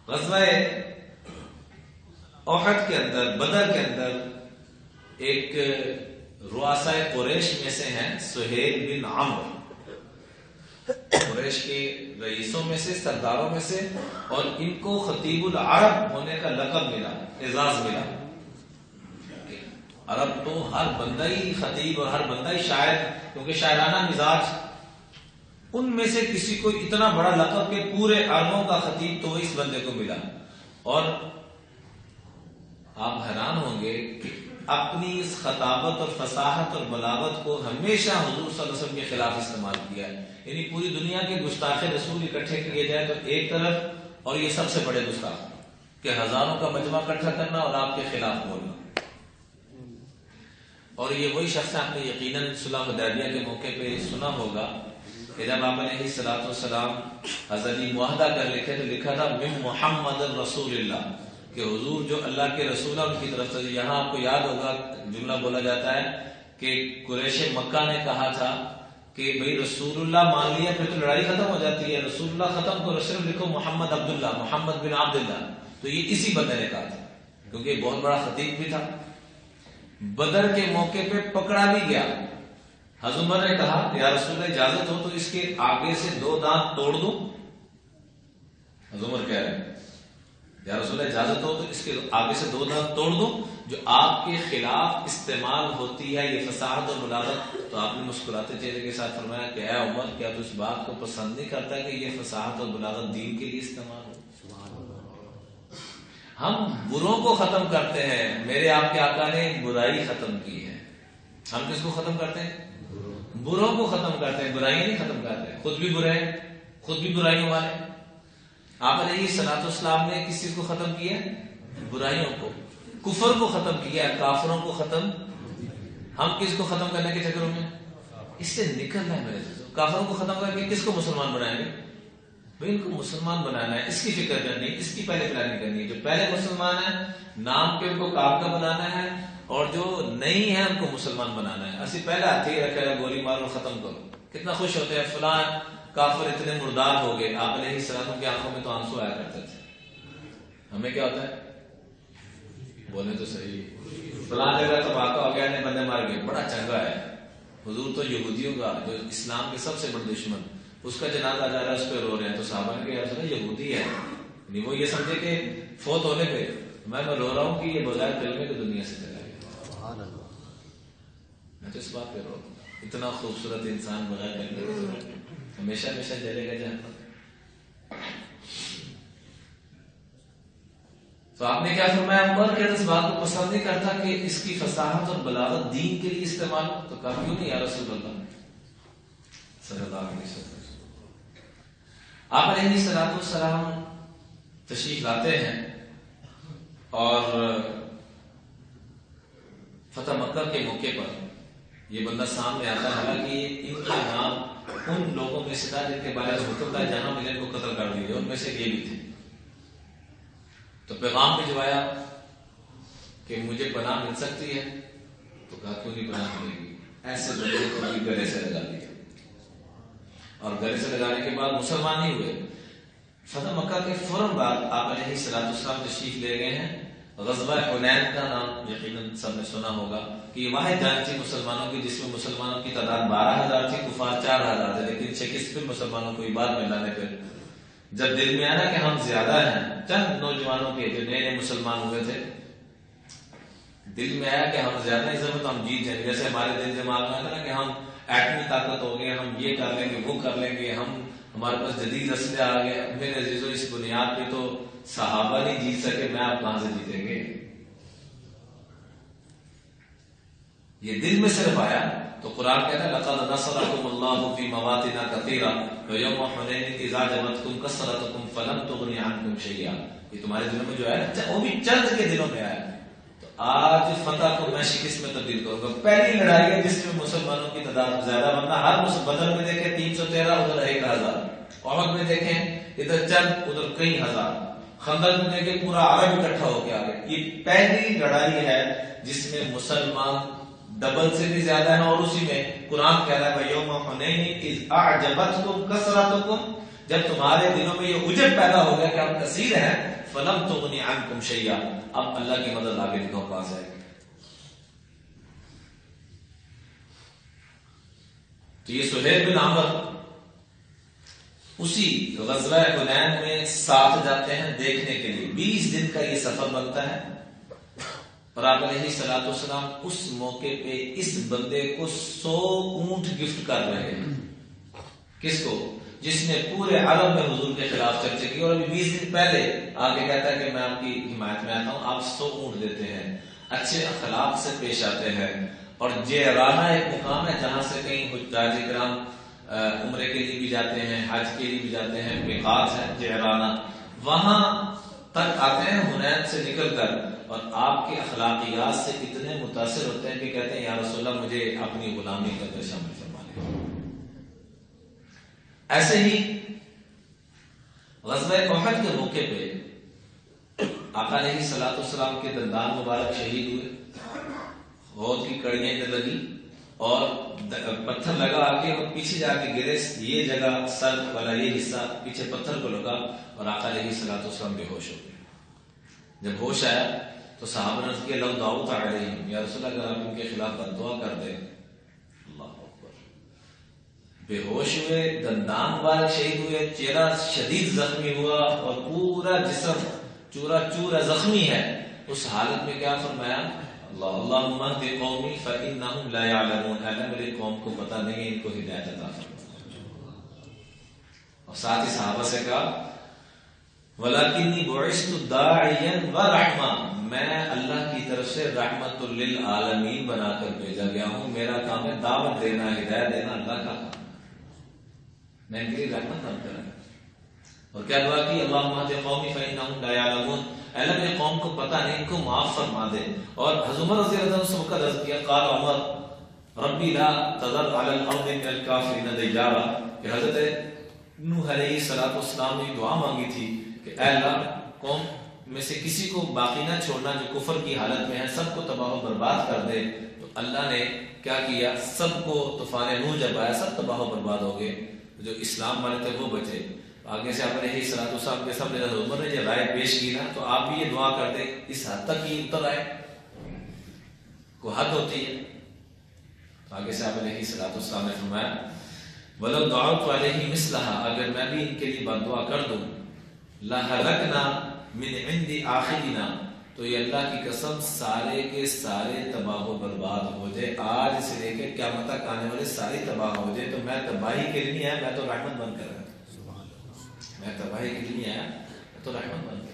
غزوہ احد کے اندر، بدر کے اندر ایک رؤسائے قریش میں سے ہیں سہیل بن عمرو، قریش کے رئیسوں میں سے، سرداروں میں سے، اور ان کو خطیب العرب ہونے کا لقب ملا، اعزاز ملا۔ عرب تو ہر بندہ ہی خطیب اور ہر بندہ ہی شاعر، کیونکہ شاعرانہ مزاج، ان میں سے کسی کو اتنا بڑا لقب کہ پورے عربوں کا خطیب تو اس بندے کو ملا۔ اور آپ حیران ہوں گے کہ اپنی اس خطابت اور فصاحت اور بلاغت کو ہمیشہ حضور صلی اللہ علیہ وسلم کے خلاف استعمال کیا ہے۔ یعنی پوری دنیا کے گستاخ رسول اکٹھے کیے جائے تو ایک طرف، اور یہ سب سے بڑے گستاخ کہ ہزاروں کا مجمع اکٹھا کرنا اور آپ کے خلاف بولنا۔ اور یہ وہی شخص ہے، آپ نے یقیناً صلح حدیبیہ کے موقع پہ سنا ہوگا کہ جب آپ علیہ الصلوۃ والسلام حضرت معاہدہ کر لکھے تو لکھا تھا من محمد رسول اللہ، کہ حضور جو اللہ کے رسول ہیں ان کی طرف سے۔ یہاں آپ کو یاد ہوگا جملہ بولا جاتا ہے کہ قریش مکہ نے کہا تھا کہ بھئی رسول اللہ مان لیا پھر تو لڑائی ختم ہو جاتی ہے، رسول اللہ ختم کرو، صرف لکھو محمد عبداللہ، محمد بن عبداللہ۔ تو یہ اسی بندے نے کہا تھا، کیونکہ یہ بہت بڑا خطیب بھی تھا۔ بدر کے موقع پہ پکڑا بھی گیا، حضرت عمر نے کہا یا رسول اللہ اجازت ہو تو اس کے آگے سے 2 دانت توڑ دوں؟ حضرت عمر کہہ رہے ہیں یا رسول اللہ اجازت ہو تو اس کے آگے سے 2 دانت توڑ دوں؟ جو آپ کے خلاف استعمال ہوتی ہے یہ فصاحت اور بلاغت۔ تو آپ نے مسکراتے چہرے کے ساتھ فرمایا کہ اے عمر، کیا تو اس بات کو پسند نہیں کرتا کہ یہ فصاحت اور بلاغت دین کے لیے استعمال ہو؟ ہم بروں کو ختم کرتے ہیں، میرے آپ کے آقا نے برائی ختم کی ہے۔ ہم کس کو ختم کرتے ہیں؟ بروں کو ختم کرتے ہیں، برائیاں نہیں ختم کرتے۔ خود بھی برے ہیں، خود بھی برائیوں والے۔ آپ علیہ الصلوۃ والسلام نے کس چیز کو ختم کیا؟ برائیوں کو، کفر کو ختم کیا، کافروں کو ختم۔ ہم کس کو ختم کرنے کے چکروں میں اس سے نکلنا ہے میرے دوستوں۔ کافروں کو ختم کر کے کس کو مسلمان بنائیں گے؟ بھائی ان کو مسلمان بنانا ہے، اس کی فکر کرنی ہے، اس کی پہلے پلاننگ کرنی ہے۔ جو پہلے مسلمان ہیں نام کے ان کو کعبہ کا بنانا ہے، اور جو نہیں ہے ان کو مسلمان بنانا ہے۔ اسی پہلے ہاتھ ہی رکھے گا، گولی مارو ختم کرو۔ کتنا خوش ہوتے ہیں فلاں کافر اتنے مردار ہو گئے، آپ علیہ السلام کی آنکھوں میں تو آنسو آیا کرتے تھے۔ ہمیں کیا ہوتا ہے؟ بولے تو صحیح، فلاں جگہ تباہ ہو گیا، بندے مار گئے، بڑا چنگا ہے۔ حضور تو یہودیوں کا، جو اسلام کے سب سے بڑے دشمن، اس کا جنازہ جا رہا ہے، اس پہ رو رہے ہیں۔ تو صحابہ نے کہا یہودی ہے، یعنی وہ یہ سمجھے کہ فوت ہونے پہ میں رو رہا ہوں کہ یہ بغیر کلمے کی دنیا سے چلا گیا۔ میں تو اس بات پہ رو رہا ہوں، اتنا خوبصورت انسان بغیر کلمے کے ہمیشہ ہمیشہ جلے گا جہنم۔ تو آپ نے کیا فرمایا؟ عمر کے اس بات کو پسند نہیں کرتا کہ اس کی فصاحت اور بلاغت دین کے لیے استعمال ہو۔ تو کہا کیوں نہیں یا رسول اللہ صلی اللہ علیہ وسلم۔ آپ علیہ الصلوۃ والسلام تشریف لاتے ہیں اور فتح مکہ کے موقع پر یہ بندہ سامنے آتا ہے، حالانکہ ان کا نام ان لوگوں میں سے تھا جن کے بارے میں حکم تھا جہاں ملے کو قتل کر دیجیے، ان میں سے یہ بھی تھے۔ تو پیغام بھجوایا کہ مجھے پناہ مل سکتی ہے؟ تو کہا کیوں نہیں پناہ ملے گی؟ ایسے بندے کو بھی گلے سے لگا دیا، اور گلے سے لگانے کے بعد مسلمان نہیں ہوئے۔ فتح مکہ کے فوراً بعد آپ علیہ الصلوۃ والسلام تشریف لے گئے ہیں۔ غزوہ حنین کا نام یقیناً سب نے سنا ہوگا کہ یہ واحد جنگ تھی مسلمانوں کی جس میں مسلمانوں کی تعداد 12,000 تھی، کفار 4,000 تھے، لیکن شکست پھر مسلمانوں کو بعد میں لانے پھر جب دل میں آیا کہ ہم زیادہ ہیں، چند نوجوانوں کے جو نئے نئے مسلمان ہوئے تھے، دل میں آیا کہ ہم زیادہ ہیں، ضرورت ہم جیت جائیں گے۔ جیسے ہمارے دل دماغ میں آتا نا کہ ہم ایٹمی طاقت ہو گئے، ہم یہ کر لیں گے، وہ کر لیں گے، ہمارے پاس جدید اسلحے آ گئے۔ میرے عزیزوں، اس بنیاد پہ تو صحابہ نہیں جیت سکے، میں آپ کہاں سے جیتیں گے؟ یہ دل میں صرف آیا تو قرآن کہتا ہے لقد نصرکم اللہ فی مواطن کثیرہ ویوم حنین اذ اعجبتکم کثرتکم فلم تغن عنکم شیئا۔ یہ تمہارے دلوں میں جو ہے وہ بھی چند کے دلوں میں آیا۔ تو آج فتح کو میں شکست میں تبدیل کروں گا۔ پہلی لڑائی ہے جس میں مسلمانوں کی تعداد زیادہ بننا، ہر بدر میں دیکھیں 313 ادھر 1,000، احد میں دیکھیں ادھر چند ادھر کئی ہزار، خندق میں دیکھیں پورا عرب اکٹھا ہو کے آ گئے۔ یہ پہلی لڑائی ہے جس میں مسلمان ڈبل سے بھی زیادہ ہے، اور اسی میں قرآن کہہ رہا ہے یوم حنین اذ اعجبتکم کثرتکم، جب تمہارے دلوں میں یہ اجب پیدا ہو گیا کہ ہم کثیر ہیں، فلم تغنی عنکم شیئا، اب اللہ کی مدد آگے نکل پاس ہے۔ تو یہ سہیل بن عمرو اسی غزوہ حنین میں ساتھ جاتے ہیں دیکھنے کے لیے، 20 دن کا یہ سفر بنتا ہے، اور آپ علیہ الصلوۃ والسلام اس موقع پہ اس بندے کو 100 اونٹ گفٹ کر رہے ہیں۔ کس کو؟ جس نے پورے عرب میں حضور کے خلاف چرچے کی، اور ابھی 20 دن پہلے آ کے کہتا ہے کہ میں آپ کی حمایت میں آتا ہوں، آپ 100 اونٹ دیتے ہیں، اچھے اخلاق سے پیش آتے ہیں۔ اور جعرانہ ایک مقام ہے جہاں سے کئی حجاج کرام عمرے کے لیے بھی جاتے ہیں، حج کے لیے بھی جاتے ہیں، میقات ہے جعرانہ، وہاں تک آتے ہیں حنین سے نکل کر، اور آپ کے اخلاقیات سے اتنے متاثر ہوتے ہیں کہ کہتے ہیں یا رسول اللہ مجھے اپنی غلامی کا اندر شامل فرما لیں۔ ایسے ہی غزوہ احد کے موقع پہ آقا علیہ الصلوۃ والسلام کے دندان مبارک شہید ہوئے، غوث کی کڑیاں ادھر لگی اور پتھر لگا آگے، اور پیچھے جا کے گرے، یہ جگہ سر والا یہ حصہ پیچھے پتھر کو لگا، اور آقا علیہ الصلوۃ والسلام بے ہوش ہو گئے۔ جب ہوش آیا تو صحابہ نے عرض کیا لو دعوت علیہم، یا رسول اللہ اگر آپ ان کے خلاف بد دعا کر دیں۔ اللہ اکبر، بے ہوش ہوئے، دندان مبارک شہید ہوئے، چہرہ شدید زخمی ہوا، اور پورا جسم چورا چورا زخمی ہے۔ اس حالت میں کیا فرمایا؟ اللہم اہد قومی فانہم لا یعلمون، اللہ میری قوم کو پتہ نہیں ہے، ان کو ہدایت عطا فرما۔ اور ساتھ ہی صحابہ سے کہا وَلَكِنِّي بُعِثْتُ دَاعِيًا وَرَحْمًا، میں اللہ کی طرف سے رحمت للعالمین بنا کر بھیجا گیا ہوں، میرا کام ہے دعوت دینا، ہدایت دینا، اللہ کا کام، میں ان کے لیے رحمت نہ کروں۔ اور کیا دعا کی؟ اللہم اہد قومی فانہم لا یعلمون، اللہ میری قوم کو پتہ نہیں، ان کو معاف فرما دے۔ اور حضرت عمر رضی اللہ عنہ سے وقت عرض کیا، قال عمر ربی لا تذر علی الارض من الکافرین دیارا، کہ حضرت نوح علیہ السلام نے دعا مانگی تھی کہ اے اللہ قوم میں سے کسی کو باقی نہ چھوڑنا جو کفر کی حالت میں ہے، سب کو تباہ و برباد کر دے۔ تو اللہ نے کیا کیا؟ سب کو طوفان نوح جب آیا سب تباہ و برباد ہو گئے، جو اسلام والے تھے وہ بچے۔ آگے سے آپ علیہ الصلوۃ والسلام کے سامنے عمر نے جب رائے پیش کی نا، تو آپ بھی یہ دعا کرتے، اس حد تک یہ اتر آئے، کوئی حد ہوتی ہے۔ آگے سے آپ علیہ الصلوۃ والسلام نے فرمایا وَلَوْ دَعَوْتُ عَلَيْهِ مِثْلَهَا، اگر میں بھی ان کے لیے بد دعا کر دوں، لَهَلَكْنَا مِنْ عِنْدِ آخِرِنَا، تو یہ اللہ کی قسم سارے کے سارے تباہ و برباد ہو جائے، آج سے لے کے قیامت تک آنے والے سارے تباہ ہو جائے۔ تو میں تباہی کے لیے نہیں آیا، میں تو رحمت بن کر آیا، میں تباہی کے لیے نہیں آیا، میں تو رحمت بن کر